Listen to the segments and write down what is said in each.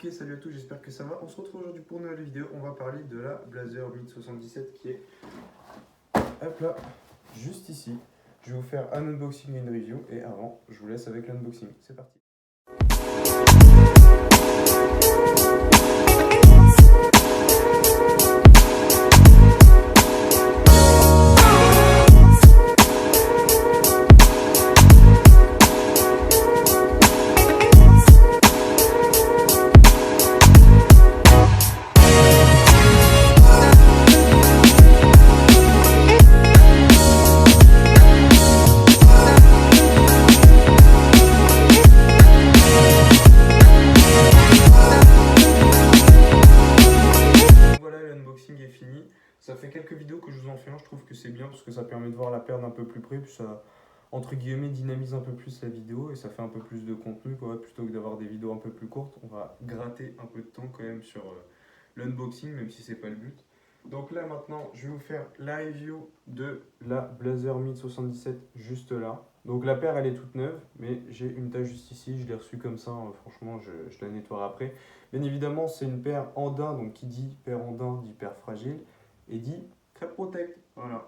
Ok, salut à tous, j'espère que ça va. On se retrouve aujourd'hui pour une nouvelle vidéo. On va parler de la Blazer Mid 77 qui est, hop là, juste ici. Je vais vous faire un unboxing et une review. Et avant, je vous laisse avec l'unboxing. C'est parti. L'unboxing est fini. Ça fait quelques vidéos que je vous en fais un, je trouve que c'est bien parce que ça permet de voir la paire d'un peu plus près, puis ça, entre guillemets, dynamise un peu plus la vidéo et ça fait un peu plus de contenu, quoi. Plutôt que d'avoir des vidéos un peu plus courtes, on va gratter un peu de temps quand même sur l'unboxing, même si c'est pas le but. Donc là maintenant, je vais vous faire la review de la Blazer Mid 77 juste là. Donc la paire elle est toute neuve, mais j'ai une tache juste ici, je l'ai reçue comme ça, franchement je la nettoierai après. Bien évidemment c'est une paire Andin, donc qui dit paire Andin dit paire fragile, et dit Crêpe Protect, voilà.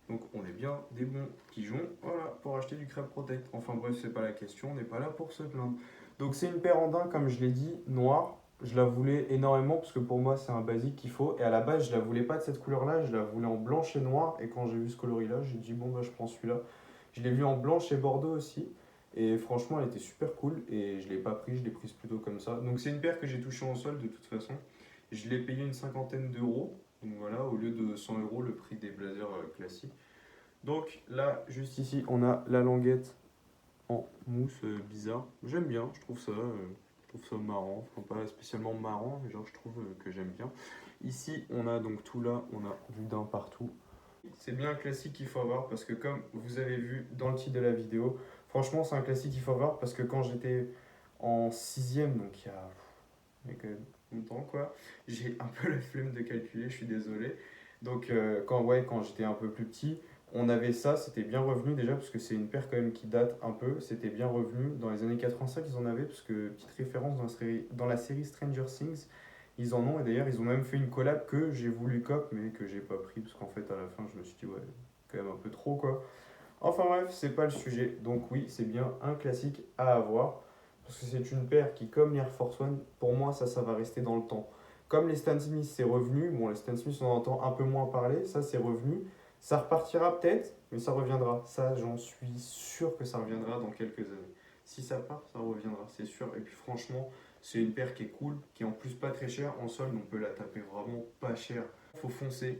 Donc on est bien des bons pigeons, voilà, pour acheter du Crêpe Protect. Enfin bref, c'est pas la question, on n'est pas là pour se plaindre. Donc c'est une paire Andin, comme je l'ai dit, noire. Je la voulais énormément parce que pour moi c'est un basique qu'il faut. Et à la base je la voulais pas de cette couleur là, je la voulais en blanche et noir. Et quand j'ai vu ce coloris là, j'ai dit bon bah je prends celui-là. Je l'ai vu en blanche et bordeaux aussi. Et franchement elle était super cool et je l'ai pas pris, je l'ai prise plutôt comme ça. Donc c'est une paire que j'ai touchée en solde de toute façon. Je l'ai payé une cinquantaine d'euros. Donc voilà, au lieu de 100 euros le prix des blazers classiques. Donc là, juste ici, on a la languette en mousse bizarre. J'aime bien, je trouve ça marrant. Enfin, pas spécialement marrant, mais genre je trouve que j'aime bien. Ici, on a donc tout là, on a du daim partout. C'est bien un classique qu'il faut avoir parce que comme vous avez vu dans le titre de la vidéo, franchement c'est un classique qu'il faut avoir parce que quand j'étais en 6ème, donc il y a quand même longtemps quoi, j'ai un peu la flemme de calculer, je suis désolé. Donc quand j'étais un peu plus petit, on avait ça, c'était bien revenu déjà parce que c'est une paire quand même qui date un peu, c'était bien revenu. Dans les années 85 ils en avaient parce que petite référence dans la série Stranger Things, ils en ont et d'ailleurs ils ont même fait une collab que j'ai voulu cop mais que j'ai pas pris parce qu'en fait à la fin je me suis dit ouais quand même un peu trop quoi. Enfin bref, c'est pas le sujet. Donc oui, c'est bien un classique à avoir. Parce que c'est une paire qui, comme l'Air Force One, pour moi, ça va rester dans le temps. Comme les Stan Smith, c'est revenu. Bon, les Stan Smith, on en entend un peu moins parler. Ça, c'est revenu. Ça repartira peut-être, mais ça reviendra. Ça, j'en suis sûr que ça reviendra dans quelques années. Si ça part, ça reviendra, c'est sûr. Et puis franchement, c'est une paire qui est cool, qui est en plus pas très chère. En solde, on peut la taper vraiment pas cher. Faut foncer.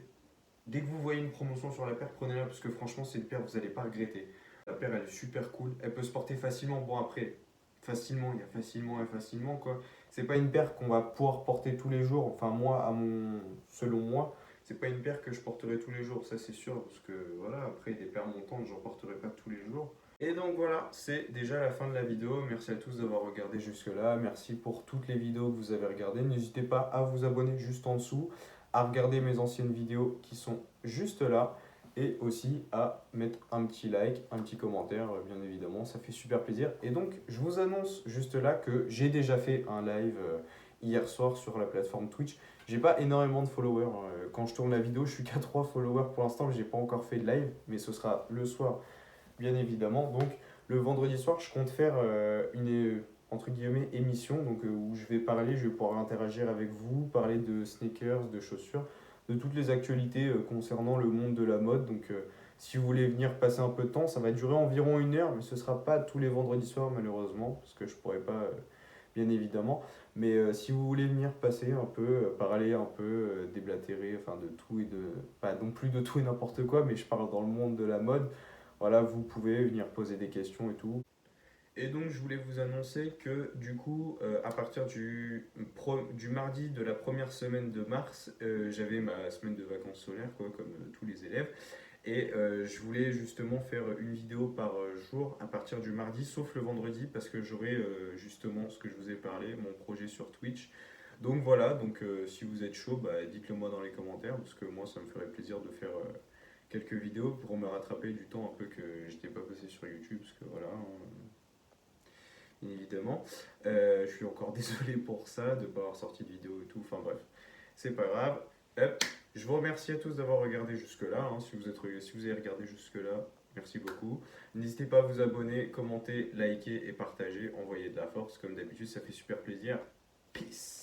Dès que vous voyez une promotion sur la paire, prenez-la parce que franchement, c'est une paire, vous n'allez pas regretter. La paire, elle est super cool. Elle peut se porter facilement. Bon, après, facilement, il y a facilement et facilement, quoi. C'est pas une paire qu'on va pouvoir porter tous les jours. Enfin, selon moi, c'est pas une paire que je porterai tous les jours, ça c'est sûr. Parce que voilà, après, des paires montantes, j'en porterai pas tous les jours. Et donc voilà, c'est déjà la fin de la vidéo. Merci à tous d'avoir regardé jusque-là. Merci pour toutes les vidéos que vous avez regardées. N'hésitez pas à vous abonner juste en dessous, à regarder mes anciennes vidéos qui sont juste là et aussi à mettre un petit like, un petit commentaire, bien évidemment, ça fait super plaisir. Et donc, je vous annonce juste là que j'ai déjà fait un live hier soir sur la plateforme Twitch. J'ai pas énormément de followers. Quand je tourne la vidéo, je suis qu'à 3 followers pour l'instant, j'ai pas encore fait de live, mais ce sera le soir, bien évidemment. Donc, le vendredi soir, je compte faire une entre guillemets émission donc, où je vais parler, je vais pouvoir interagir avec vous, parler de sneakers, de chaussures, de toutes les actualités concernant le monde de la mode. Donc si vous voulez venir passer un peu de temps, ça va durer environ 1 heure, mais ce ne sera pas tous les vendredis soirs malheureusement, parce que je ne pourrai pas, bien évidemment. Mais si vous voulez venir passer un peu, parler un peu, déblatérer, enfin de tout et de... Pas non plus de tout et n'importe quoi, mais je parle dans le monde de la mode. Voilà, vous pouvez venir poser des questions et tout. Et donc je voulais vous annoncer que du coup, à partir du mardi de la première semaine de mars, j'avais ma semaine de vacances scolaires, quoi, comme tous les élèves. Et je voulais justement faire une vidéo par jour à partir du mardi, sauf le vendredi, parce que j'aurai justement ce que je vous ai parlé, mon projet sur Twitch. Donc voilà, donc si vous êtes chaud, bah, dites-le moi dans les commentaires, parce que moi ça me ferait plaisir de faire quelques vidéos pour me rattraper du temps un peu que j'étais pas passé sur YouTube, parce que voilà. bien évidemment. Je suis encore désolé pour ça, de ne pas avoir sorti de vidéo et tout. Enfin bref, c'est pas grave. Hop. Je vous remercie à tous d'avoir regardé jusque-là. Hein. Si vous avez regardé jusque-là, merci beaucoup. N'hésitez pas à vous abonner, commenter, liker et partager. Envoyer de la force, comme d'habitude, ça fait super plaisir. Peace.